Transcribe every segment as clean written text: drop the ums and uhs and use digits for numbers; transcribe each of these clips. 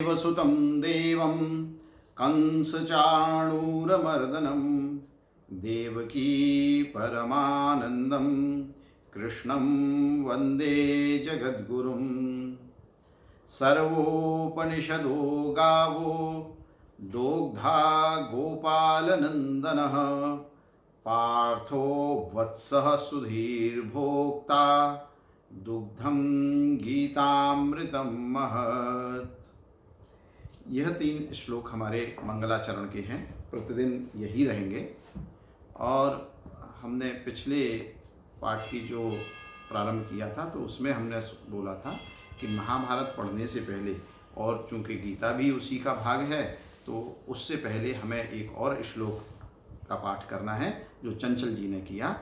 देवसुतं देवं कंसचाणूरमर्दनं देवकी परमानन्दं कृष्णं वन्दे जगद्गुरुं। सर्वोपनिषदो गावो दोग्धा गोपालनन्दनः पार्थो वत्सः सुधीर्भोक्ता दुग्धं गीतामृतं महत्। यह 3 श्लोक हमारे मंगलाचरण के हैं, प्रतिदिन यही रहेंगे। और हमने पिछले पाठ की जो प्रारंभ किया था तो उसमें हमने बोला था कि महाभारत पढ़ने से पहले, और चूंकि गीता भी उसी का भाग है, तो उससे पहले हमें एक और श्लोक का पाठ करना है जो चंचल जी ने किया।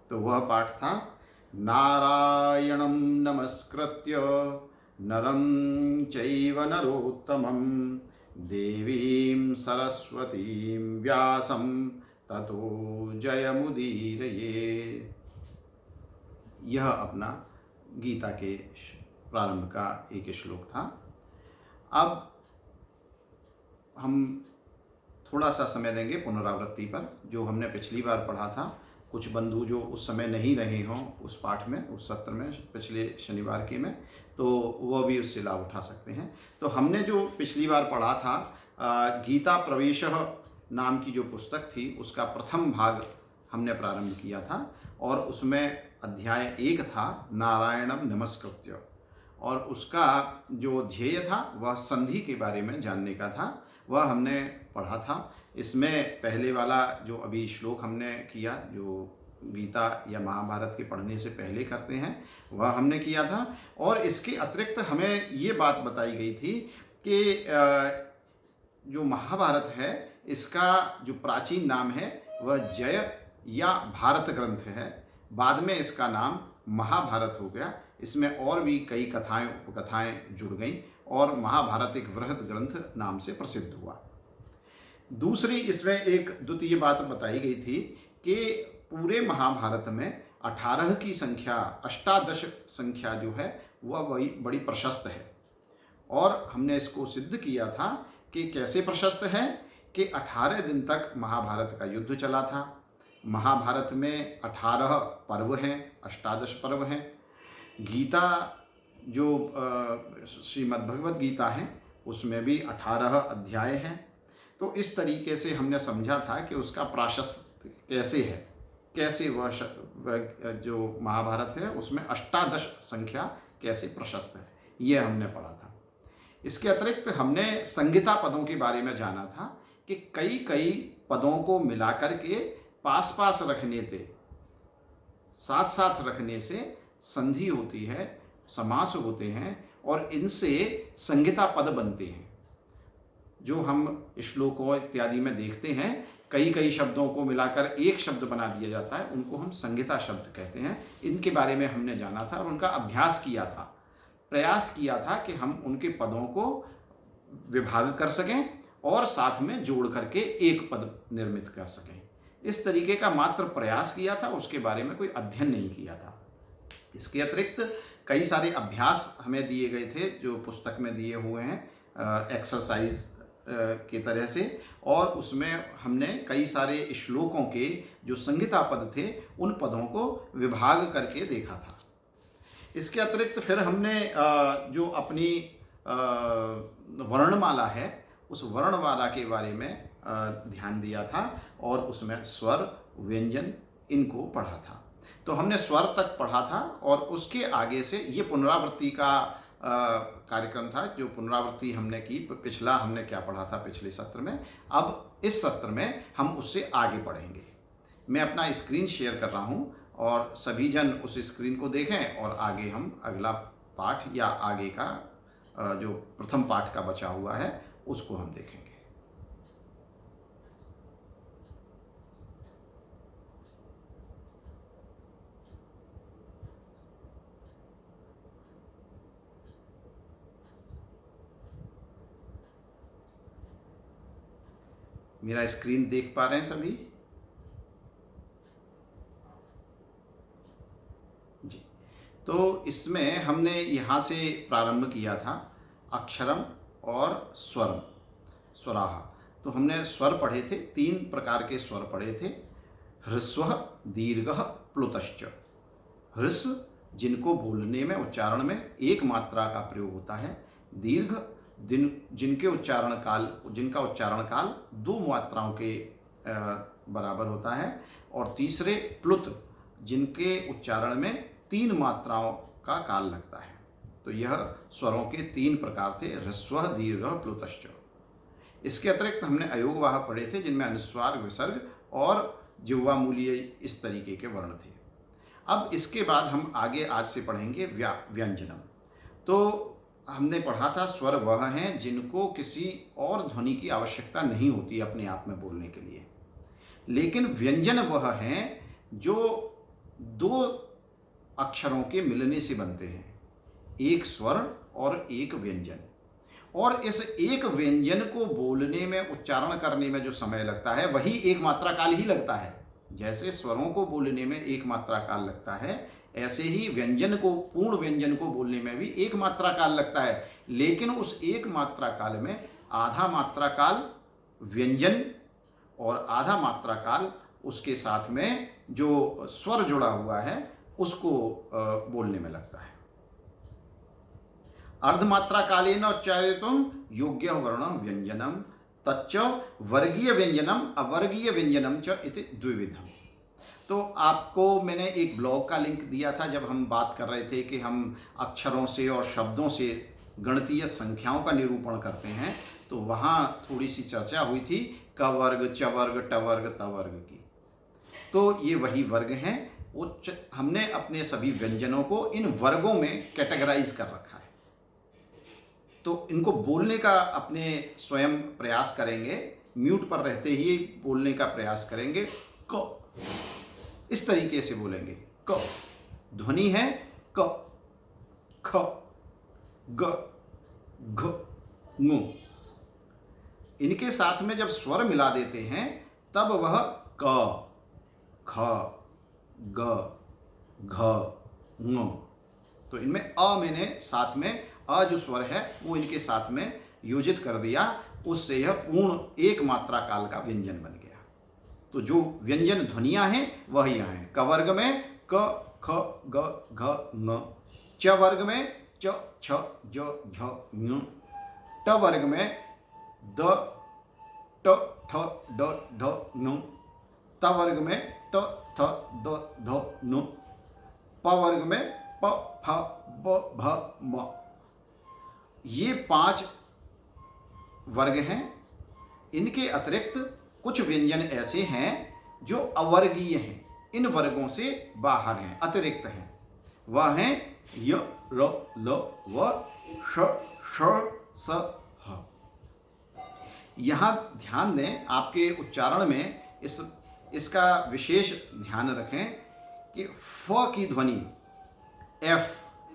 तो वह पाठ था, नारायणं नमस्कृत्य नरं चैव नरोत्तमं देवीं सरस्वतीं व्यासं ततो जयमुदीरये। यह अपना गीता के प्रारंभ का एक श्लोक था। अब हम थोड़ा सा समय देंगे पुनरावृत्ति पर। जो हमने पिछली बार पढ़ा था, कुछ बंधु जो उस समय नहीं रहे हों उस पाठ में, उस सत्र में, पिछले शनिवार के में, तो वह भी उससे लाभ उठा सकते हैं। तो हमने जो पिछली बार पढ़ा था, गीता प्रवेशः नाम की जो पुस्तक थी उसका प्रथम भाग हमने प्रारंभ किया था, और उसमें अध्याय 1 था नारायणम नमस्कृत्य, और उसका जो ध्येय था वह संधि के बारे में जानने का था, वह हमने पढ़ा था। इसमें पहले वाला जो अभी श्लोक हमने किया, जो गीता या महाभारत के पढ़ने से पहले करते हैं, वह हमने किया था। और इसके अतिरिक्त हमें ये बात बताई गई थी कि जो महाभारत है इसका जो प्राचीन नाम है वह जय या भारत ग्रंथ है। बाद में इसका नाम महाभारत हो गया। इसमें और भी कई कथाएं उपकथाएं जुड़ गईं और महाभारत एक वृहद ग्रंथ नाम से प्रसिद्ध हुआ। दूसरी इसमें एक द्वितीय बात बताई गई थी कि पूरे महाभारत में 18 की संख्या, अष्टादश संख्या जो है वह बड़ी प्रशस्त है। और हमने इसको सिद्ध किया था कि कैसे प्रशस्त है कि 18 दिन तक महाभारत का युद्ध चला था। महाभारत में 18 पर्व हैं, अष्टादश पर्व हैं। गीता जो श्रीमद् भगवद गीता है उसमें भी 18 अध्याय हैं। तो इस तरीके से हमने समझा था कि उसका प्राशस्त कैसे है, कैसे वह जो महाभारत है उसमें अष्टादश संख्या कैसे प्रशस्त है, ये हमने पढ़ा था। इसके अतिरिक्त हमने संहिता पदों के बारे में जाना था कि कई कई पदों को मिलाकर के पास पास रखने से, साथ साथ रखने से संधि होती है, समास होते हैं, और इनसे संहिता पद बनते हैं। जो हम श्लोकों इत्यादि में देखते हैं, कई कई शब्दों को मिलाकर एक शब्द बना दिया जाता है, उनको हम संहिता शब्द कहते हैं। इनके बारे में हमने जाना था और उनका अभ्यास किया था, प्रयास किया था कि हम उनके पदों को विभाग कर सकें और साथ में जोड़ करके एक पद निर्मित कर सकें। इस तरीके का मात्र प्रयास किया था, उसके बारे में कोई अध्ययन नहीं किया था। इसके अतिरिक्त कई सारे अभ्यास हमें दिए गए थे जो पुस्तक में दिए हुए हैं एक्सरसाइज के तरह से, और उसमें हमने कई सारे श्लोकों के जो संहिता पद थे उन पदों को विभाग करके देखा था। इसके अतिरिक्त फिर हमने जो अपनी वर्णमाला है उस वर्णमाला के बारे में ध्यान दिया था, और उसमें स्वर, व्यंजन, इनको पढ़ा था। तो हमने स्वर तक पढ़ा था, और उसके आगे से ये पुनरावृत्ति का कार्यक्रम था। जो पुनरावृत्ति हमने की, पिछला हमने क्या पढ़ा था पिछले सत्र में, अब इस सत्र में हम उससे आगे पढ़ेंगे। मैं अपना स्क्रीन शेयर कर रहा हूँ और सभी जन उस स्क्रीन को देखें, और आगे हम अगला पाठ या आगे का जो प्रथम पाठ का बचा हुआ है उसको हम देखेंगे। मेरा स्क्रीन देख पा रहे हैं सभी? जी। तो इसमें हमने यहाँ से प्रारंभ किया था अक्षरम और स्वरम, स्वराहा। तो हमने स्वर पढ़े थे, 3 प्रकार के स्वर पढ़े थे। ह्रस्वः, दीर्घः, प्लुतश्च। ह्रस्व जिनको बोलने में, उच्चारण में एक मात्रा का प्रयोग होता है। दीर्घ जिनका उच्चारण काल 2 मात्राओं के बराबर होता है। और तीसरे प्लुत, जिनके उच्चारण में 3 मात्राओं का काल लगता है। तो यह स्वरों के 3 प्रकार थे, ह्रस्वः, दीर्घः, प्लुतश्च। इसके अतिरिक्त हमने अयोगवाह पढ़े थे, जिनमें अनुस्वार, विसर्ग और जिह्वामूलीय इस तरीके के वर्ण थे। अब इसके बाद हम आगे आज से पढ़ेंगे व्यंजनम। तो हमने पढ़ा था स्वर वह हैं जिनको किसी और ध्वनि की आवश्यकता नहीं होती अपने आप में बोलने के लिए, लेकिन व्यंजन वह हैं जो 2 अक्षरों के मिलने से बनते हैं, एक स्वर और एक व्यंजन। और इस एक व्यंजन को बोलने में, उच्चारण करने में जो समय लगता है वही एक मात्रा काल ही लगता है। जैसे स्वरों को बोलने में एक मात्रा काल लगता है, ऐसे ही व्यंजन को, पूर्ण व्यंजन को बोलने में भी एक मात्रा काल लगता है। लेकिन उस एक मात्रा काल में आधा मात्रा काल व्यंजन और आधा मात्रा काल उसके साथ में जो स्वर जुड़ा हुआ है उसको बोलने में लगता है। अर्धमात्रा कालेन उच्चारितुं योग्य वर्ण व्यंजनम तच्च वर्गीय व्यंजनम अवर्गीय व्यंजनम च इति द्विविधम। तो आपको मैंने एक ब्लॉग का लिंक दिया था जब हम बात कर रहे थे कि हम अक्षरों से और शब्दों से गणितीय संख्याओं का निरूपण करते हैं, तो वहाँ थोड़ी सी चर्चा हुई थी क वर्ग, च वर्ग, ट वर्ग, त वर्ग की। तो ये वही वर्ग हैं। हमने अपने सभी व्यंजनों को इन वर्गों में कैटेगराइज कर रखा है। तो इनको बोलने का अपने स्वयं प्रयास करेंगे, म्यूट पर रहते ही बोलने का प्रयास करेंगे। क, इस तरीके से बोलेंगे। क ध्वनि है क, ख, ग, घ, ङ। इनके साथ में जब स्वर मिला देते हैं तब वह क, ख, ग, घ, ङ। तो इनमें मैंने साथ में जो स्वर है वो इनके साथ में योजित कर दिया, उससे यह पूर्ण एक मात्रा काल का व्यंजन बन गया। तो जो व्यंजन ध्वनियां हैं वह यहाँ हैं। क वर्ग में क, ख, ग, घ, ङ। च वर्ग में च, छ, ज, झ, ञ। ट वर्ग में द, ट, ठ, ड, ढ, ण। त वर्ग में त, थ, द, ध, न। प वर्ग में प, फ, ब, भ, म। ये 5 वर्ग हैं। इनके अतिरिक्त कुछ व्यंजन ऐसे हैं जो अवर्गीय हैं, इन वर्गों से बाहर हैं, अतिरिक्त हैं। वह हैं य, र, ल, व, श, श, स, ह। यहाँ ध्यान दें, आपके उच्चारण में इसका विशेष ध्यान रखें कि फ की ध्वनि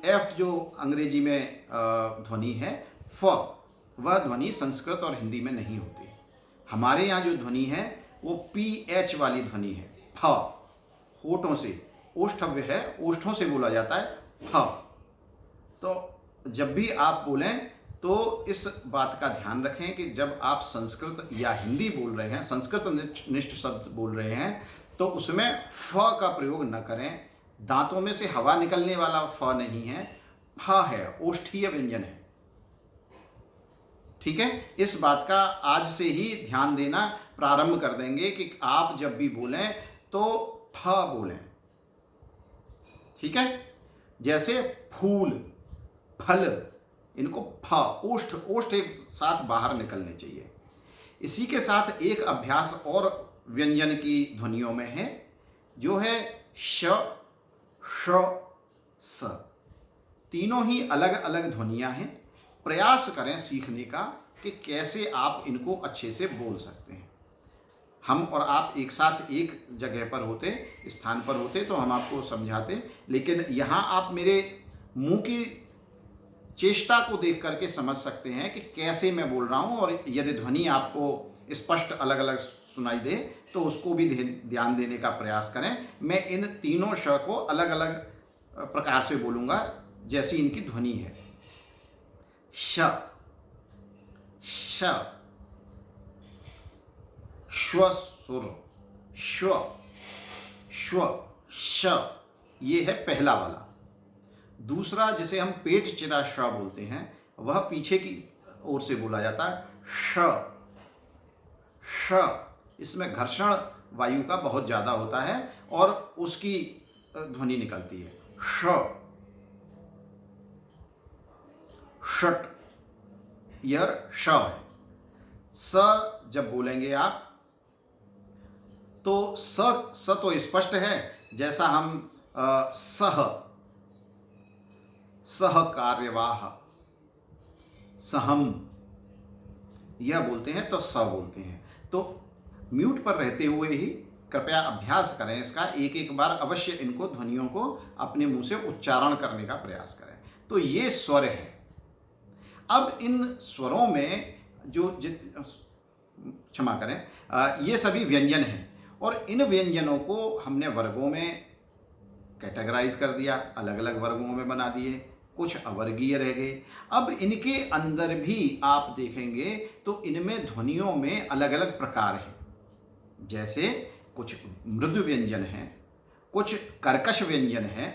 एफ जो अंग्रेजी में ध्वनि है फ, वह ध्वनि संस्कृत और हिंदी में नहीं होती। हमारे यहाँ जो ध्वनि है वो PH वाली ध्वनि है। फ होठों से, ओष्ठव्य है, ओष्ठों से बोला जाता है फ। तो जब भी आप बोलें तो इस बात का ध्यान रखें कि जब आप संस्कृत या हिंदी बोल रहे हैं, संस्कृत निष्ठ शब्द बोल रहे हैं, तो उसमें फ का प्रयोग न करें। दांतों में से हवा निकलने वाला फ नहीं है, फ है, ओष्ठीय व्यंजन है। ठीक है, इस बात का आज से ही ध्यान देना प्रारंभ कर देंगे कि आप जब भी बोलें तो फ बोलें। ठीक है, जैसे फूल, फल, इनको फ, ओष्ठ एक साथ बाहर निकलने चाहिए। इसी के साथ एक अभ्यास और व्यंजन की ध्वनियों में है, जो है श, श, स। तीनों ही अलग अलग ध्वनियां हैं। प्रयास करें सीखने का कि कैसे आप इनको अच्छे से बोल सकते हैं। हम और आप एक साथ एक जगह पर होते, स्थान पर होते तो हम आपको समझाते, लेकिन यहाँ आप मेरे मुंह की चेष्टा को देख करके समझ सकते हैं कि कैसे मैं बोल रहा हूँ। और यदि ध्वनि आपको स्पष्ट अलग अलग सुनाई दे तो उसको भी ध्यान देने का प्रयास करें। मैं इन तीनों श को अलग अलग प्रकार से बोलूँगा जैसी इनकी ध्वनि है। श, श, श्व सुर, श्व, श्व, श, ये है पहला वाला। दूसरा जिसे हम पेट चिरा श बोलते हैं, वह पीछे की ओर से बोला जाता है श, श। इसमें घर्षण वायु का बहुत ज्यादा होता है और उसकी ध्वनि निकलती है श, षट, यह श है। स जब बोलेंगे आप तो स तो स्पष्ट है, जैसा हम सह, सह कार्यवाह, सहम, यह बोलते हैं तो स बोलते हैं। तो म्यूट पर रहते हुए ही कृपया अभ्यास करें इसका, एक एक बार अवश्य इनको ध्वनियों को अपने मुंह से उच्चारण करने का प्रयास करें। तो ये स्वर है। अब इन स्वरों में जो क्षमा करें, ये सभी व्यंजन हैं और इन व्यंजनों को हमने वर्गों में कैटेगराइज कर दिया, अलग अलग वर्गों में बना दिए, कुछ अवर्गीय रह गए। अब इनके अंदर भी आप देखेंगे तो इनमें ध्वनियों में अलग अलग प्रकार हैं। जैसे कुछ मृदु व्यंजन हैं, कुछ कर्कश व्यंजन हैं।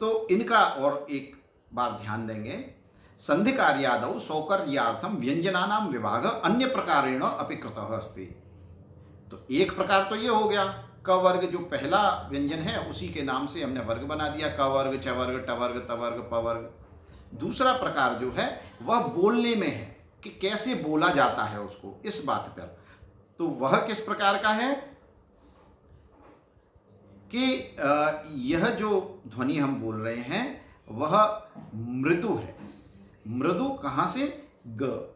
तो इनका और एक बार ध्यान देंगे। संधि कार्यादौ सौकर्यार्थम व्यंजनानां विभाग अन्य प्रकारेण अपि कृतः अस्ति। तो एक प्रकार तो ये हो गया, क वर्ग जो पहला व्यंजन है उसी के नाम से हमने वर्ग बना दिया, क वर्ग, च वर्ग, ट वर्ग, त वर्ग, प वर्ग। दूसरा प्रकार जो है वह बोलने में है कि कैसे बोला जाता है उसको, इस बात पर। तो वह किस प्रकार का है कि यह जो ध्वनि हम बोल रहे हैं वह मृदु है। मृदु कहाँ से? ग।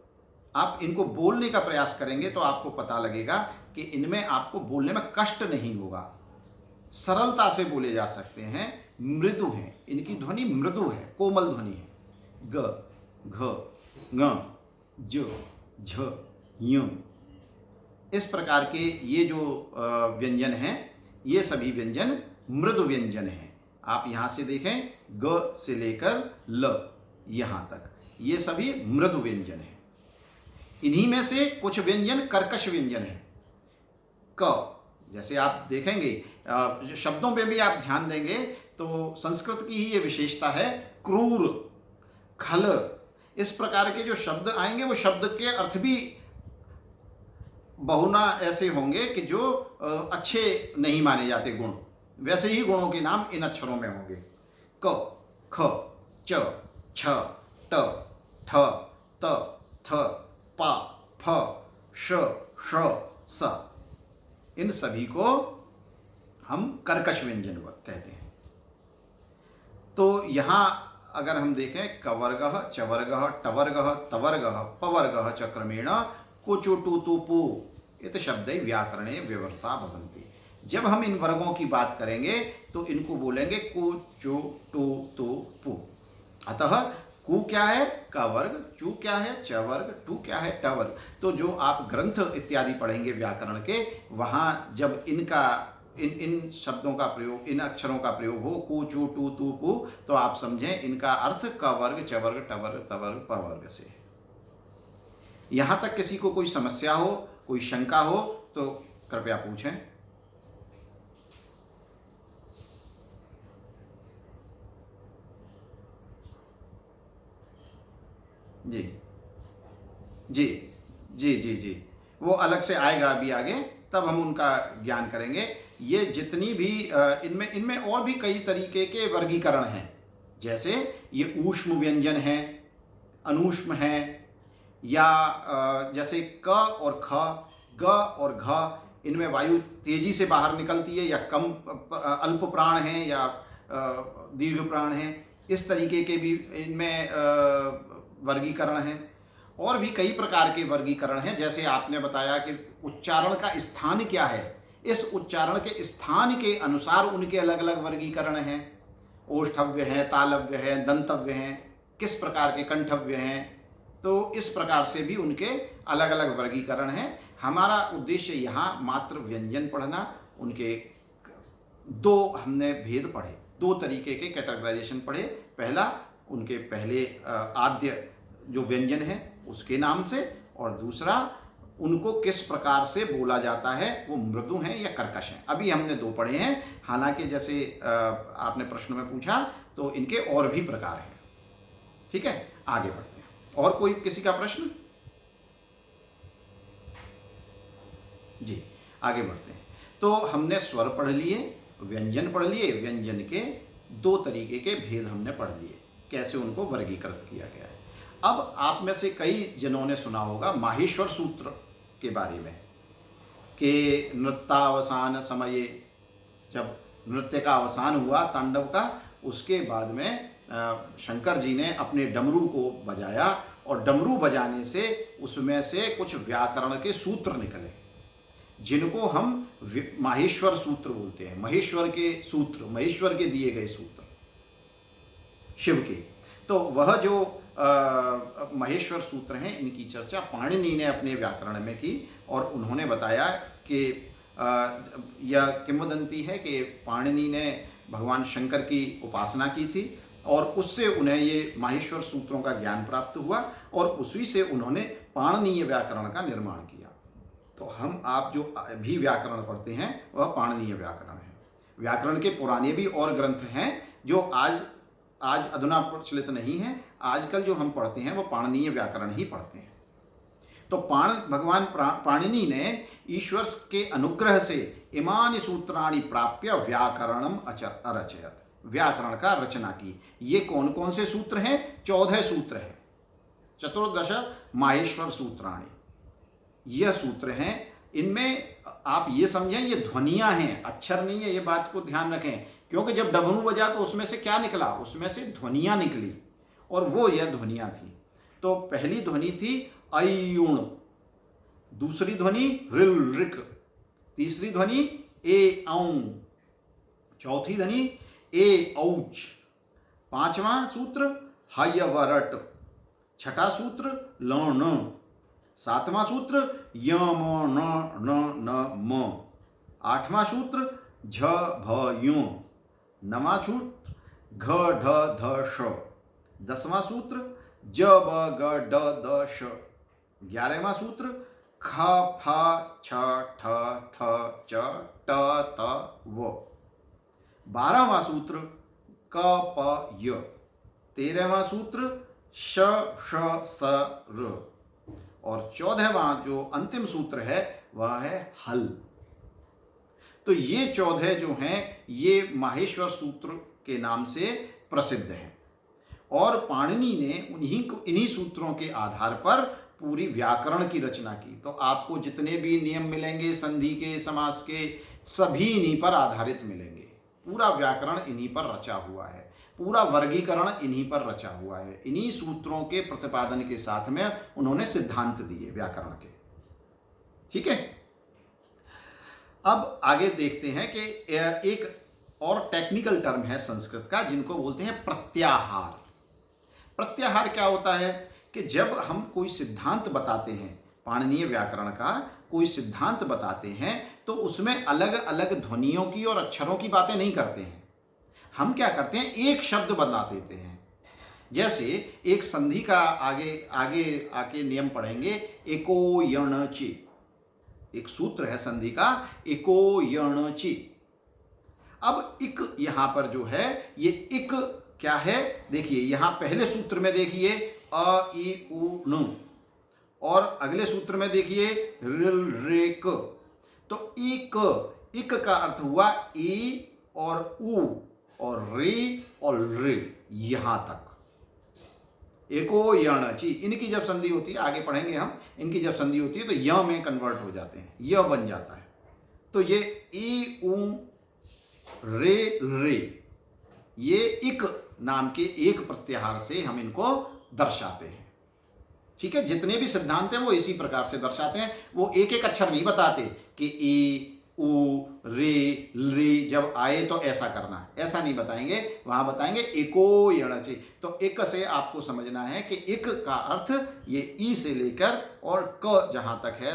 आप इनको बोलने का प्रयास करेंगे तो आपको पता लगेगा कि इनमें आपको बोलने में कष्ट नहीं होगा, सरलता से बोले जा सकते हैं, मृदु हैं। इनकी ध्वनि मृदु है, कोमल ध्वनि है। ग, घ, ङ, ज, झ, य। इस प्रकार के ये जो व्यंजन हैं, ये सभी व्यंजन मृदु व्यंजन हैं। आप यहाँ से देखें, ग से लेकर ल यहाँ तक, ये सभी मृदु व्यंजन हैं। इन्हीं में से कुछ व्यंजन कर्कश व्यंजन हैं। क, जैसे आप देखेंगे शब्दों पे भी आप ध्यान देंगे तो संस्कृत की ही ये विशेषता है, क्रूर, खल, इस प्रकार के जो शब्द आएंगे वो शब्द के अर्थ भी बहुना ऐसे होंगे कि जो अच्छे नहीं माने जाते गुण, वैसे ही गुणों के नाम इन अक्षरों में होंगे। क, ख, च, छ, ट, ठ, त, थ, प, फ, श, ष, स। इन सभी को हम कर्कश व्यंजन कहते हैं। तो यहाँ अगर हम देखें, कवर्गः, चवर्गः, टवर्गः, तवर्गः, पवर्गः च क्रमेण कुचु टू तु पु इति शब्दै व्याकरणे व्यवहृता भवन्ति। जब हम इन वर्गों की बात करेंगे तो इनको बोलेंगे कु, चु, टू, तु, पु। अतः कु क्या है? क वर्ग, चू क्या है? च वर्ग, टू क्या है? ट वर्ग। तो जो आप ग्रंथ इत्यादि पढ़ेंगे व्याकरण के, वहाँ जब इनका इन शब्दों का प्रयोग, इन अक्षरों का प्रयोग हो, कु, चू, टू, तू, पु, तो आप समझें इनका अर्थ क वर्ग, च वर्ग, ट वर्ग, त वर्ग, प वर्ग से है। यहाँ तक किसी को कोई समस्या हो, कोई शंका हो तो कृपया पूछें। जी जी जी जी जी, वो अलग से आएगा अभी आगे, तब हम उनका ज्ञान करेंगे। ये जितनी भी इनमें इनमें और भी कई तरीके के वर्गीकरण हैं। जैसे ये ऊष्म व्यंजन हैं, अनूष्म हैं, या जैसे क और ख, ग और घ, इनमें वायु तेजी से बाहर निकलती है या कम अल्प प्राण हैं या दीर्घ प्राण हैं। इस तरीके के भी इनमें वर्गीकरण हैं। और भी कई प्रकार के वर्गीकरण हैं। जैसे आपने बताया कि उच्चारण का स्थान क्या है, इस उच्चारण के स्थान के अनुसार उनके अलग अलग वर्गीकरण हैं। ओष्ठव्य हैं, तालव्य हैं, दंतव्य हैं, किस प्रकार के कंठव्य हैं। तो इस प्रकार से भी उनके अलग अलग वर्गीकरण हैं। हमारा उद्देश्य यहाँ मात्र व्यंजन पढ़ना, उनके दो हमने भेद पढ़े, दो तरीके के कैटेगराइजेशन पढ़े। पहला, उनके पहले आद्य जो व्यंजन है उसके नाम से, और दूसरा उनको किस प्रकार से बोला जाता है, वो मृदु हैं या कर्कश हैं। अभी हमने 2 पढ़े हैं, हालांकि जैसे आपने प्रश्न में पूछा तो इनके और भी प्रकार हैं। ठीक है, आगे बढ़ते हैं। और कोई किसी का प्रश्न? जी, आगे बढ़ते हैं। तो हमने स्वर पढ़ लिए, व्यंजन पढ़ लिए, व्यंजन के 2 तरीके के भेद हमने पढ़ लिए, कैसे उनको वर्गीकृत किया गया है। अब आप में से कई जनों ने सुना होगा माहेश्वर सूत्र के बारे में, कि नृत्यावसान समये, जब नृत्य का अवसान हुआ तांडव का, उसके बाद में शंकर जी ने अपने डमरू को बजाया, और डमरू बजाने से उसमें से कुछ व्याकरण के सूत्र निकले, जिनको हम माहेश्वर सूत्र बोलते हैं। महेश्वर के सूत्र, महेश्वर के दिए गए सूत्र शिव के। तो वह जो महेश्वर सूत्र हैं, इनकी चर्चा पाणिनि ने अपने व्याकरण में की, और उन्होंने बताया कि यह किंवदंती है कि पाणिनि ने भगवान शंकर की उपासना की थी, और उससे उन्हें ये माहेश्वर सूत्रों का ज्ञान प्राप्त हुआ, और उसी से उन्होंने पाणिनीय व्याकरण का निर्माण किया। तो हम आप जो भी व्याकरण पढ़ते हैं वह पाणिनीय व्याकरण है। व्याकरण के पुराने भी और ग्रंथ हैं जो आज अधुना प्रचलित नहीं है। आजकल जो हम पढ़ते हैं वो पाणिनीय व्याकरण ही पढ़ते हैं। तो भगवान पाणिनि ने ईश्वर के अनुग्रह से इमानि सूत्राणि प्राप्य व्याकरणम अरचयत, व्याकरण का रचना की। ये कौन कौन से सूत्र हैं? 14 सूत्र हैं, 14 माहेश्वर सूत्राणि, यह सूत्र हैं। इनमें आप ये समझें ये ध्वनियां हैं, अक्षर नहीं है, ये बात को ध्यान रखें, क्योंकि जब डमरू बजा तो उसमें से क्या निकला? उसमें से ध्वनियां निकली, और वो यह ध्वनियां थी। तो पहली ध्वनि थी अयुण, दूसरी ध्वनि रिल रिक, तीसरी ध्वनि ए औं, चौथी ध्वनि ए औच, 5वां सूत्र हयवरट, 6ठा सूत्र लण, 7वां सूत्र यम न न न म, 8वां सूत्र झ भ यु, 9वां सूत्र घ ढ ध श, 10वां सूत्र ज ब ग ड द श, 11वां सूत्र ख फ छ ठ थ च ट त व, 12वां सूत्र क प य, 13वां सूत्र श श स र, और 14वां जो अंतिम सूत्र है वह है हल। तो ये 14 जो हैं ये माहेश्वर सूत्र के नाम से प्रसिद्ध हैं, और पाणिनि ने इन्हीं सूत्रों के आधार पर पूरी व्याकरण की रचना की। तो आपको जितने भी नियम मिलेंगे संधि के, समास के, सभी इन्हीं पर आधारित मिलेंगे। पूरा व्याकरण इन्हीं पर रचा हुआ है, पूरा वर्गीकरण इन्हीं पर रचा हुआ है। इन्हीं सूत्रों के प्रतिपादन के साथ में उन्होंने सिद्धांत दिए व्याकरण के। ठीक है, अब आगे देखते हैं कि एक और टेक्निकल टर्म है संस्कृत का, जिनको बोलते हैं प्रत्याहार। प्रत्याहार क्या होता है कि जब हम कोई सिद्धांत बताते हैं, पाणिनीय व्याकरण का कोई सिद्धांत बताते हैं, तो उसमें अलग अलग ध्वनियों की और अक्षरों की बातें नहीं करते हैं। हम क्या करते हैं, एक शब्द बना देते हैं। जैसे एक संधि का आगे आके नियम पढ़ेंगे, एको यण ची, एक सूत्र है संधि का एको यण ची। अब इक यहां पर जो है, ये इक क्या है, देखिए यहां पहले सूत्र में देखिए अ इ उ नु, और अगले सूत्र में देखिए रिल रे क। तो इक का अर्थ हुआ ई और उ और रे और रे, यहां तक एको यण ची। इनकी जब संधि होती है, आगे पढ़ेंगे हम, इनकी जब संधि होती है तो य में कन्वर्ट हो जाते हैं, य बन जाता है। तो ये ई उ रे रे, ये इक नाम के एक प्रत्याहार से हम इनको दर्शाते हैं। ठीक है, जितने भी सिद्धांत हैं वो इसी प्रकार से दर्शाते हैं। वो एक एक अक्षर नहीं बताते कि ई उ रे रे जब आए तो ऐसा करना है, ऐसा नहीं बताएंगे। वहां बताएंगे एको यणचि। तो एक से आपको समझना है कि एक का अर्थ ये ई से लेकर और क जहां तक है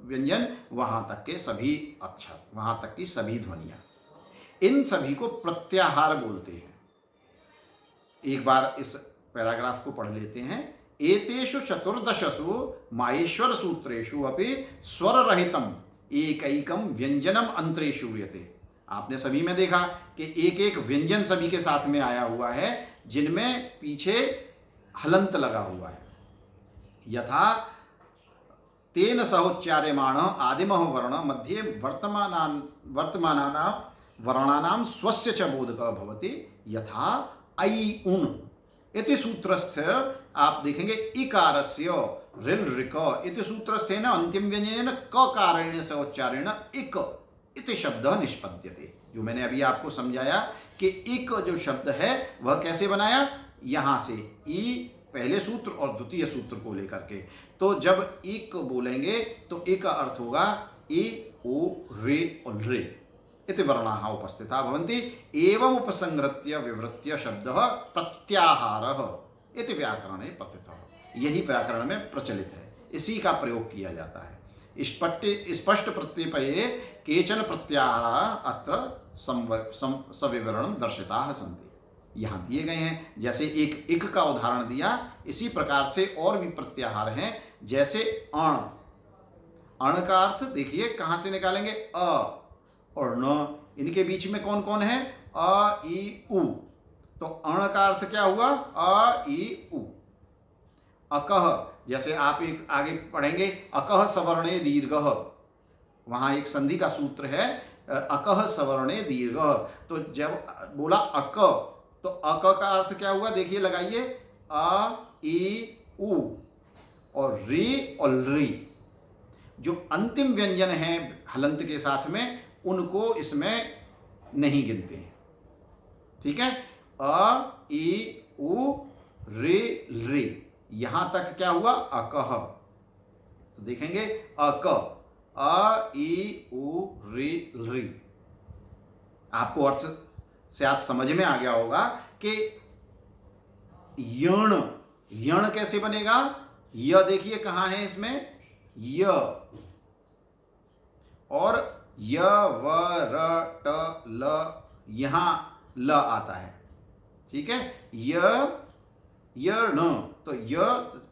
व्यंजन, वहां तक के सभी अक्षर, वहां तक की सभी ध्वनियां, इन सभी को प्रत्याहार बोलते हैं। एक बार इस पैराग्राफ को पढ़ लेते हैं एतेषु चतुर्दशसु माहेश्वर सूत्रेषु अपि स्वर रहितम एकैकम व्यंजनम अंतरे श्रूयते। आपने सभी में देखा कि एक एक व्यंजन सभी के साथ में आया हुआ है, जिनमें पीछे हलंत लगा हुआ है। यथा तेन सहोच्चार्यमाण आदिमः वर्ण मध्ये वर्तमानानां वर्णानां स्वस्य च बोधकः भवति यथा ऐ उन इति सूत्रस्थ। आप देखेंगे इकारस्य रिल ऋक इति सूत्रस्थेन अंतिम व्यंजनेन क कारेण सहोच्चारेण इक इति शब्दः निष्पद्यते। जो मैंने अभी आपको समझाया कि इक जो शब्द है वह कैसे बनाया, यहां से ई पहले सूत्र और द्वितीय सूत्र को लेकर के। तो जब इक बोलेंगे तो एक का अर्थ होगा ई ओ रे और रे इति वर्णाः उपस्थिता भवन्ति। एवं उपसंहृत्य विवृत्य शब्दः प्रत्याहारः इति व्याकरणे प्रथितः। यही व्याकरण में प्रचलित है, इसी का प्रयोग किया जाता है। स्पष्ट प्रत्यपये केचन प्रत्याहारा अत्र सविवरणं दर्शिताः सन्ति। यहाँ दिए गए हैं, जैसे एक इक का उदाहरण दिया, इसी प्रकार से और भी प्रत्याहार हैं। जैसे अण, अण का अर्थ देखिए कहाँ से निकालेंगे, अ और न, इनके बीच में कौन कौन है, अ ई उ। तो अण का अर्थ क्या हुआ, अ ई उ। अकह, जैसे आप एक आगे पढ़ेंगे, अकह सवर्णे दीर्घः, वहां एक संधि का सूत्र है अकह सवर्णे दीर्घः। तो जब बोला अक, तो अक का अर्थ क्या हुआ, देखिए लगाइए, अ ई उ और री और री। जो अंतिम व्यंजन है हलंत के साथ में, उनको इसमें नहीं गिनते हैं। ठीक है, अ ई उ रे रे, यहां तक क्या हुआ, अकह। तो देखेंगे अक, अ ई उ रे रे। आपको अर्थ से आज समझ में आ गया होगा कि यण, यण कैसे बनेगा। य देखिए कहां है इसमें, य, और य व र ट ल, यहां ल आता है। ठीक है, य न, तो य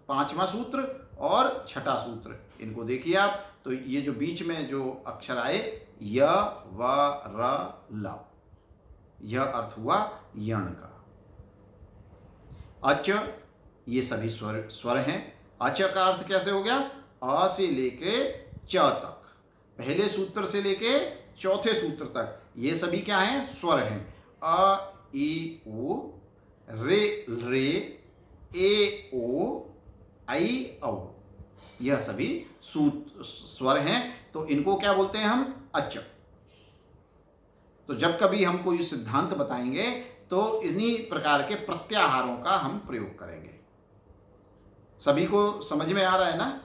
पांचवा सूत्र और छठा सूत्र, इनको देखिए आप। तो ये जो बीच में जो अक्षर आए, य व र ल, यह अर्थ हुआ यण का। अच, ये सभी स्वर हैं। अच का अर्थ कैसे हो गया, अ से लेके च तक, पहले सूत्र से लेके चौथे सूत्र तक, ये सभी क्या हैं, स्वर हैं। अ ई उ रे रे ए ओ आई औ, यह सभी स्वर हैं। तो इनको क्या बोलते हैं हम, अच। तो जब कभी हम कोई सिद्धांत बताएंगे तो इन्हीं प्रकार के प्रत्याहारों का हम प्रयोग करेंगे। सभी को समझ में आ रहा है ना।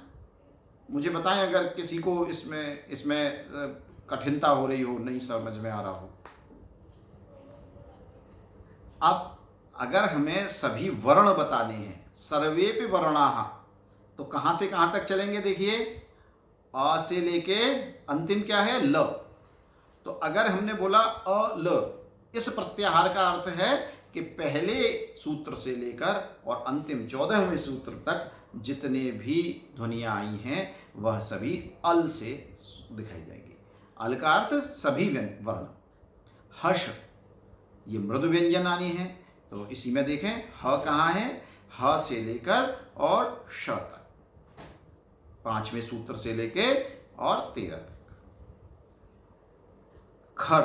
मुझे बताएं अगर किसी को इसमें कठिनता हो रही हो, नहीं समझ में आ रहा हो। अब अगर हमें सभी वर्ण बताने हैं, सर्वेपि वर्णाः, तो कहां से कहां तक चलेंगे, देखिए अ से लेके अंतिम क्या है, ल। तो अगर हमने बोला अ ल, इस प्रत्याहार का अर्थ है कि पहले सूत्र से लेकर और अंतिम 14वें सूत्र तक जितने भी ध्वनियां आई हैं वह सभी अल से दिखाई जाएंगी। अल का अर्थ सभी वर्ण। हर्ष, ये मृदु व्यंजनानी है, तो इसी में देखें ह कहाँ है, ह से लेकर और श तक, पांचवें सूत्र से लेके और 13 तक। खर,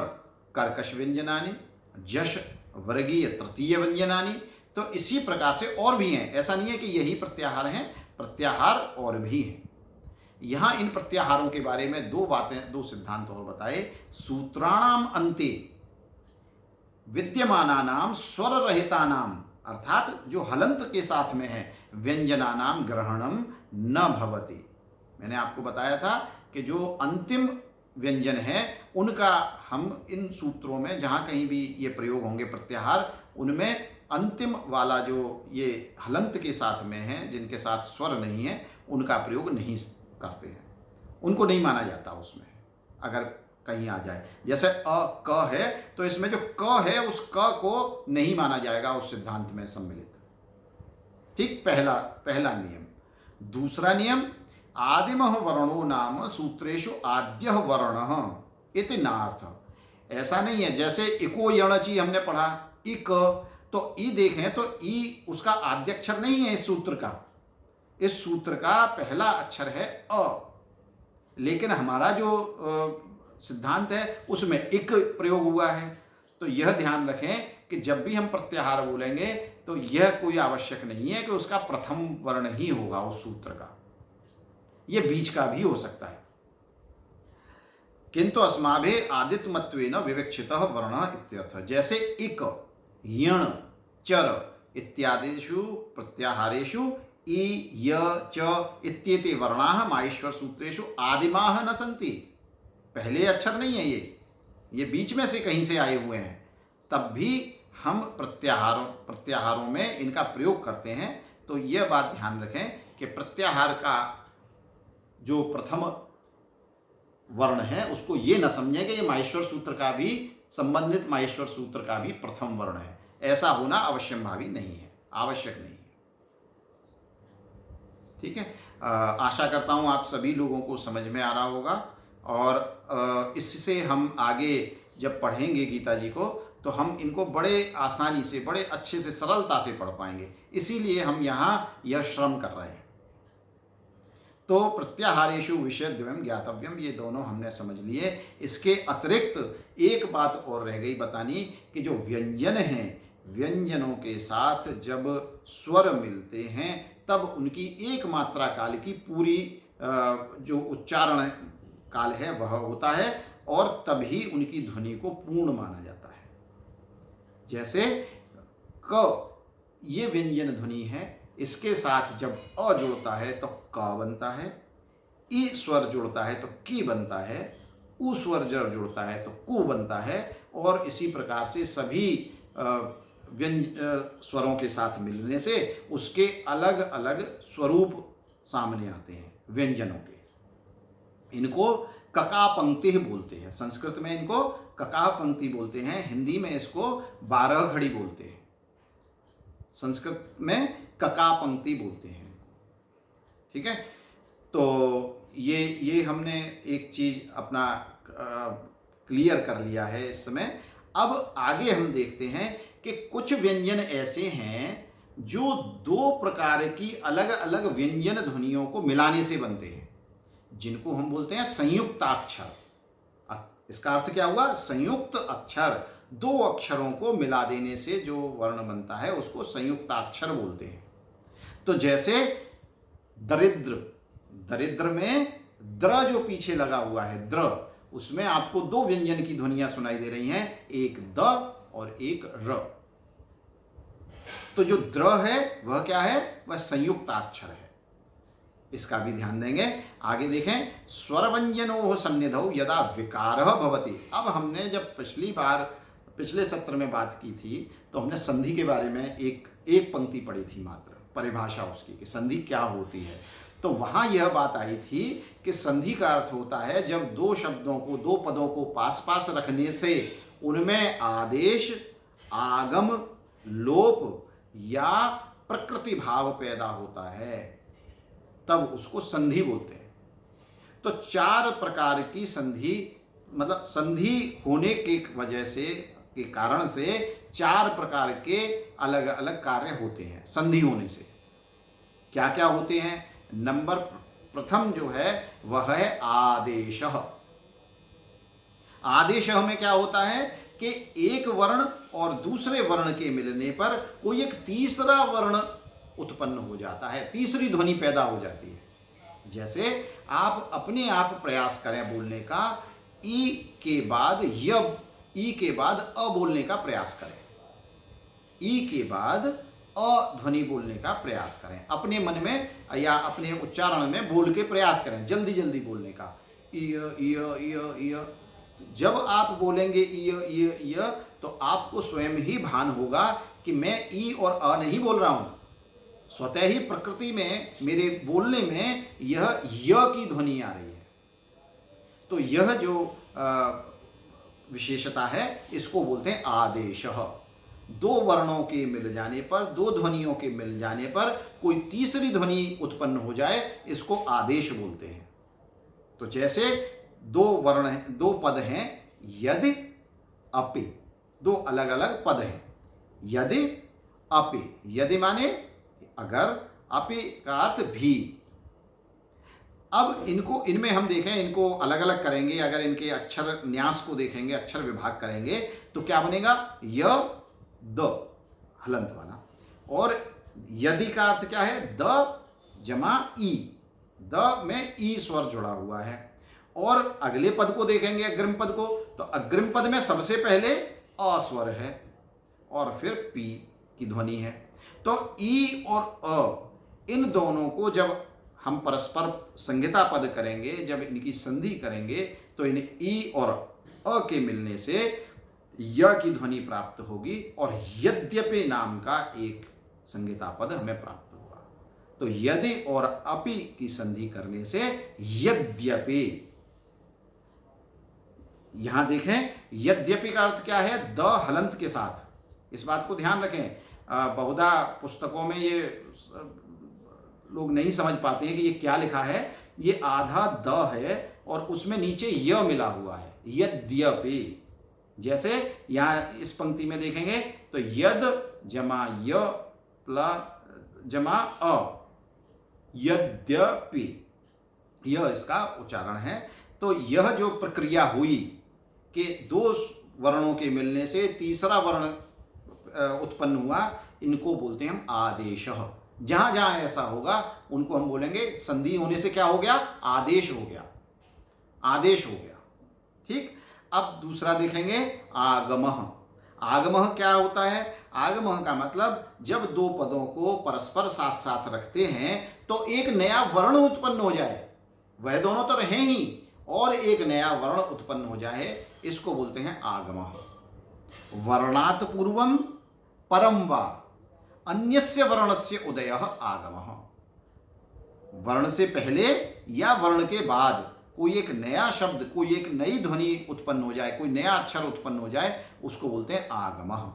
कर्कश व्यंजनानी, जश वर्गीय तृतीय व्यंजनानी। तो इसी प्रकार से और भी हैं, ऐसा नहीं है कि यही प्रत्याहार हैं, प्रत्याहार और भी हैं। यहां इन प्रत्याहारों के बारे में दो बातें, दो सिद्धांत और बताए। सूत्राणाम अन्ते विद्यमानानाम स्वर रहितानाम, अर्थात जो हलंत के साथ में है, व्यंजनानाम ग्रहणम न भवति। मैंने आपको बताया था कि जो अंतिम व्यंजन है उनका हम इन सूत्रों में जहाँ कहीं भी ये प्रयोग होंगे प्रत्याहार, उनमें अंतिम वाला जो ये हलंत के साथ में है, जिनके साथ स्वर नहीं है, उनका प्रयोग नहीं करते हैं, उनको नहीं माना जाता उसमें। अगर कहीं आ जाए जैसे अ क है, तो इसमें जो क है उस क को नहीं माना जाएगा उस सिद्धांत में सम्मिलित। ठीक, पहला पहला नियम। दूसरा नियम, आदिमः वर्णो नाम सूत्रेषु आद्यः वर्णः इति नार्थ। ऐसा नहीं है जैसे इको यणचि हमने पढ़ा, इक, तो ई देखें तो ई उसका आद्यक्षर नहीं है इस सूत्र का। इस सूत्र का पहला अक्षर है अ, लेकिन हमारा जो सिद्धांत है उसमें इक प्रयोग हुआ है। तो यह ध्यान रखें कि जब भी हम प्रत्याहार बोलेंगे तो यह कोई आवश्यक नहीं है कि उसका प्रथम वर्ण ही होगा उस सूत्र का, यह बीच का भी हो सकता है। किंतु अस्माभिः आदितमत्वेन विवक्षितः वर्णः इत्यर्थः। जैसे इक, यण, चर इत्यादिषु प्रत्याहारेषु इ, य, च इत्येते वर्णाः माहेश्वर सूत्रेषु आदिमाः न सन्ति। पहले अक्षर नहीं है ये बीच में से कहीं से आए हुए हैं। तब भी हम प्रत्याहारों में इनका प्रयोग करते हैं। तो यह बात ध्यान रखें कि प्रत्याहार का जो प्रथम वर्ण है उसको ये न समझें कि ये माहेश्वर सूत्र का भी, संबंधित माहेश्वर सूत्र का भी प्रथम वर्ण है। ऐसा होना अवश्यंभावी नहीं है, आवश्यक नहीं है। ठीक है, आशा करता हूं आप सभी लोगों को समझ में आ रहा होगा। और इससे हम आगे जब पढ़ेंगे गीता जी को तो हम इनको बड़े आसानी से, बड़े अच्छे से, सरलता से पढ़ पाएंगे। इसीलिए हम यहाँ यह श्रम कर रहे हैं। तो प्रत्याहारेषु विषयद्वयम् ज्ञातव्यम, ये दोनों हमने समझ लिए। इसके अतिरिक्त एक बात और रह गई बतानी कि जो व्यंजन हैं, व्यंजनों के साथ जब स्वर मिलते हैं तब उनकी एक मात्रा काल की पूरी जो उच्चारण काल है वह होता है और तभी उनकी ध्वनि को पूर्ण माना जाता है। जैसे क, ये व्यंजन ध्वनि है, इसके साथ जब अ जुड़ता है तो क बनता है, ई स्वर जुड़ता है तो की बनता है, उ स्वर जब जुड़ता है तो कु बनता है। और इसी प्रकार से सभी स्वरों के साथ मिलने से उसके अलग अलग स्वरूप सामने आते हैं व्यंजनों के। इनको कका पंक्ति बोलते हैं, संस्कृत में इनको कका पंक्ति बोलते हैं, हिंदी में इसको 12 घड़ी बोलते हैं, संस्कृत में कका पंक्ति बोलते हैं। ठीक है, तो ये हमने एक चीज अपना क्लियर कर लिया है इस समय। अब आगे हम देखते हैं कि कुछ व्यंजन ऐसे हैं जो दो प्रकार की अलग अलग व्यंजन ध्वनियों को मिलाने से बनते हैं, जिनको हम बोलते हैं संयुक्ताक्षर। इसका अर्थ क्या हुआ? संयुक्त अक्षर, दो अक्षरों को मिला देने से जो वर्ण बनता है उसको संयुक्ताक्षर बोलते हैं। तो जैसे दरिद्र, दरिद्र में द्र जो पीछे लगा हुआ है द्र, उसमें आपको दो व्यंजन की ध्वनियां सुनाई दे रही हैं, एक द और एक र। तो जो द्र है वह क्या है? वह संयुक्ताक्षर है, इसका भी ध्यान देंगे। आगे देखें, स्वरव्यंजनोः सन्निधौ यदा विकारः भवति। अब हमने जब पिछले सत्र में बात की थी तो हमने संधि के बारे में एक पंक्ति पढ़ी थी मात्र, परिभाषा उसकी कि संधि क्या होती है। तो वहां यह बात आई थी कि संधि का अर्थ होता है जब दो शब्दों को, दो पदों को पास पास रखने से उनमें आदेश, आगम, लोप या प्रकृति भाव पैदा होता है, तब उसको संधि बोलते हैं। तो चार प्रकार की संधि, मतलब संधि होने की वजह से, के कारण से चार प्रकार के अलग अलग कार्य होते हैं संधि होने से। क्या क्या होते हैं? नंबर प्रथम जो है वह है आदेश। आदेश में क्या होता है कि एक वर्ण और दूसरे वर्ण के मिलने पर कोई एक तीसरा वर्ण उत्पन्न हो जाता है, तीसरी ध्वनि पैदा हो जाती है। जैसे आप अपने आप प्रयास करें बोलने का, ई के बाद य, ई के बाद अ बोलने का प्रयास करें, ई के बाद अ ध्वनि बोलने का प्रयास करें, अपने मन में या अपने उच्चारण में बोल के प्रयास करें, जल्दी जल्दी बोलने का। इय इय इय इय, जब आप बोलेंगे इय इय इय तो आपको स्वयं ही भान होगा कि मैं ई और अ नहीं बोल रहा हूं, स्वतः ही प्रकृति में मेरे बोलने में यह य की ध्वनि आ रही है। तो यह जो विशेषता है इसको बोलते हैं आदेश। दो वर्णों के मिल जाने पर, दो ध्वनियों के मिल जाने पर कोई तीसरी ध्वनि उत्पन्न हो जाए, इसको आदेश बोलते हैं। तो जैसे दो वर्ण हैं, दो पद हैं, यदि अपि, दो अलग अलग पद हैं। यदि अपि, यदि माने अगर, अपि का अर्थ भी। अब इनको, इनमें हम देखें, इनको अलग अलग करेंगे, अगर इनके अक्षर न्यास को देखेंगे, अक्षर विभाग करेंगे, तो क्या बनेगा? य द, हलंत वाला। और यदि का अर्थ क्या है? द जमा ई, द में ई स्वर जुड़ा हुआ है। और अगले पद को देखेंगे, अग्रिम पद को, तो अग्रिम पद में सबसे पहले अ स्वर है और फिर पी की ध्वनि है। तो ई और अ, इन दोनों को जब हम परस्पर संहिता पद करेंगे, जब इनकी संधि करेंगे, तो इन ई और अ के मिलने से य की ध्वनि प्राप्त होगी और यद्यपि नाम का एक संहिता पद हमें प्राप्त होगा। तो यदि और अपि की संधि करने से यद्यपि, यहां देखें, यद्यपि का अर्थ क्या है? द हलंत के साथ। इस बात को ध्यान रखें, बहुधा पुस्तकों में ये लोग नहीं समझ पाते हैं कि ये क्या लिखा है। ये आधा द है और उसमें नीचे य मिला हुआ है, यद्यपि। जैसे यहां इस पंक्ति में देखेंगे तो यद जमा य प्लस जमा अ, यद्यपि, यह इसका उच्चारण है। तो यह जो प्रक्रिया हुई कि दो वर्णों के मिलने से तीसरा वर्ण उत्पन्न हुआ, इनको बोलते हैं हम आदेश। जहां जहां ऐसा होगा उनको हम बोलेंगे संधि होने से क्या हो गया? आदेश हो गया, आदेश हो गया। ठीक। अब दूसरा देखेंगे आगमः। आगमः क्या होता है? आगमः का मतलब जब दो पदों को परस्पर साथ साथ रखते हैं तो एक नया वर्ण उत्पन्न हो जाए, वह दोनों तो रहे ही, और एक नया वर्ण उत्पन्न हो जाए, इसको बोलते हैं आगमः। वर्णात् पूर्वम परम वा अन्यस्य वर्णस्य उदयः आगमः। वर्ण से पहले या वर्ण के बाद कोई एक नया शब्द, कोई एक नई ध्वनि उत्पन्न हो जाए, कोई नया अक्षर उत्पन्न हो जाए, उसको बोलते हैं आगमः।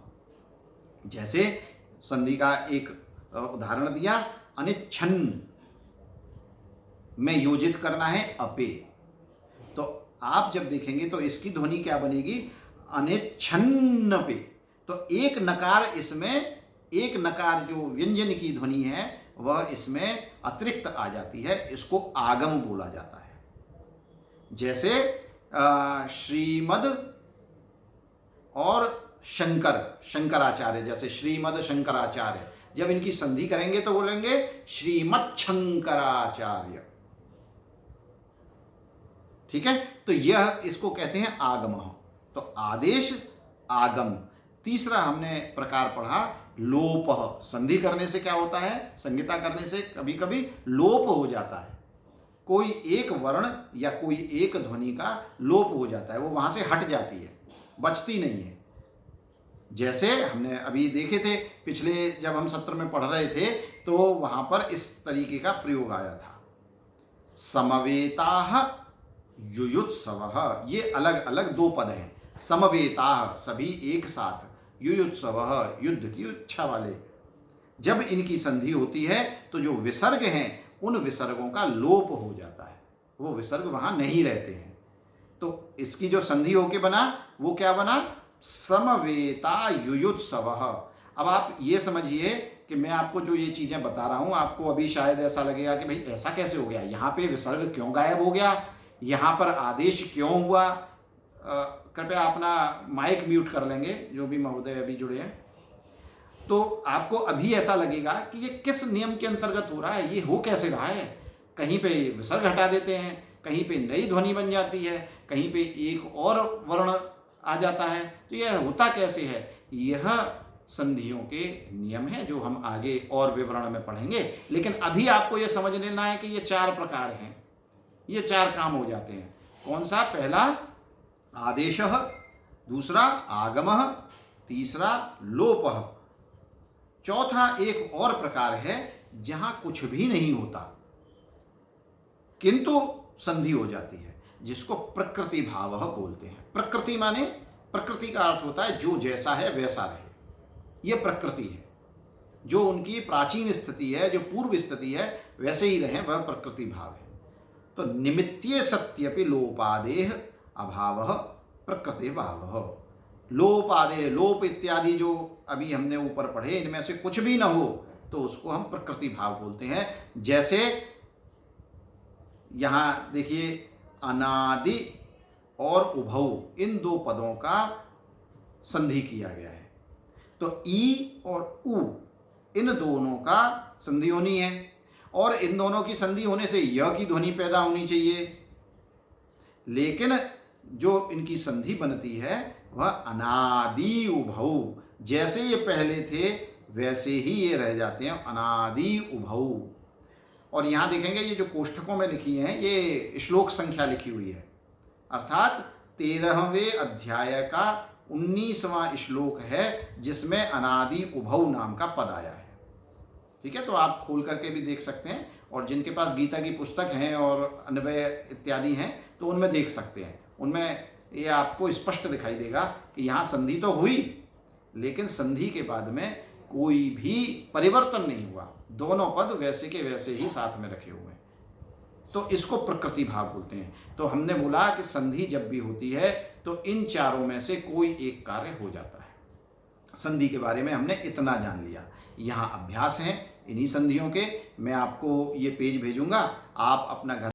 जैसे संधि का एक उदाहरण दिया, अनिच्छन्न में योजित करना है अपे। तो आप जब देखेंगे तो इसकी ध्वनि क्या बनेगी? अनिच्छन्न पे। तो एक नकार, इसमें एक नकार जो व्यंजन की ध्वनि है वह इसमें अतिरिक्त आ जाती है, इसको आगम बोला जाता है। जैसे श्रीमद और शंकर, शंकराचार्य, जैसे श्रीमद शंकराचार्य, जब इनकी संधि करेंगे तो बोलेंगे श्रीमद शंकराचार्य। ठीक है। तो यह, इसको कहते हैं आगमः। तो आदेश, आगम। तीसरा हमने प्रकार पढ़ा लोपः। संधि करने से क्या होता है? संहिता करने से कभी कभी लोप हो जाता है, कोई एक वर्ण या कोई एक ध्वनि का लोप हो जाता है, वो वहां से हट जाती है, बचती नहीं है। जैसे हमने अभी देखे थे, पिछले जब हम सत्र में पढ़ रहे थे तो वहां पर इस तरीके का प्रयोग आया था, समवेताः युयुत्सवः। ये अलग अलग दो पद हैं। समवेताः, सभी एक साथ, युयुत्सवः, युद्ध की इच्छा वाले। जब इनकी संधि होती है तो जो विसर्ग हैं उन विसर्गों का लोप हो जाता है, वो विसर्ग वहां नहीं रहते हैं। तो इसकी जो संधि होके बना वो क्या बना? समवेता युयुत्सवः। अब आप ये समझिए कि मैं आपको जो ये चीजें बता रहा हूं, आपको अभी शायद ऐसा लगेगा कि भाई ऐसा कैसे हो गया, यहाँ पे विसर्ग क्यों गायब हो गया, यहाँ पर आदेश क्यों हुआ। कृपया अपना माइक म्यूट कर लेंगे जो भी महोदय अभी जुड़े हैं। तो आपको अभी ऐसा लगेगा कि ये किस नियम के अंतर्गत हो रहा है, ये हो कैसे रहा है। कहीं पे विसर्ग हटा देते हैं, कहीं पे नई ध्वनि बन जाती है, कहीं पे एक और वर्ण आ जाता है, तो यह होता कैसे है। यह संधियों के नियम है जो हम आगे और विवरण में पढ़ेंगे। लेकिन अभी आपको यह समझ लेना है कि ये चार प्रकार हैं, ये चार काम हो जाते हैं। कौन सा? पहला आदेशः, दूसरा आगमः, तीसरा लोपः, चौथा एक और प्रकार है जहां कुछ भी नहीं होता किंतु संधि हो जाती है, जिसको प्रकृति भावः बोलते हैं। प्रकृति माने, प्रकृति का अर्थ होता है जो जैसा है वैसा रहे। ये प्रकृति है। जो उनकी प्राचीन स्थिति है, जो पूर्व स्थिति है, वैसे ही रहें, वह प्रकृति भाव है। तो निमित्ते सत्यपि लोपादेह अभाव प्रकृति भाव। लोपादेह, लोप इत्यादि जो अभी हमने ऊपर पढ़े, इनमें से कुछ भी न हो तो उसको हम प्रकृति भाव बोलते हैं। जैसे यहाँ देखिए, अनादि और उभौ, इन दो पदों का संधि किया गया है। तो ई और उ, इन दोनों का संधि होनी है, और इन दोनों की संधि होने से य की ध्वनि पैदा होनी चाहिए। लेकिन जो इनकी संधि बनती है वह अनादि उभौ, जैसे ये पहले थे वैसे ही ये रह जाते हैं, अनादि उभौ। और यहाँ देखेंगे ये जो कोष्ठकों में लिखी हैं, ये श्लोक संख्या लिखी हुई है, अर्थात 13वें अध्याय का 19वां श्लोक है, जिसमें अनादि उभौ नाम का पद आया है। ठीक है, तो आप खोल करके भी देख सकते हैं, और जिनके पास गीता की पुस्तक हैं और अन्वय इत्यादि हैं तो उनमें देख सकते हैं। उनमें ये आपको स्पष्ट दिखाई देगा कि यहाँ संधि तो हुई, लेकिन संधि के बाद में कोई भी परिवर्तन नहीं हुआ, दोनों पद वैसे के वैसे ही साथ में रखे हुए हैं। तो इसको प्रकृति भाव बोलते हैं। तो हमने बोला कि संधि जब भी होती है तो इन चारों में से कोई एक कार्य हो जाता है। संधि के बारे में हमने इतना जान लिया। यहाँ अभ्यास हैं इन्हीं संधियों के, मैं आपको ये पेज भेजूंगा, आप अपना घर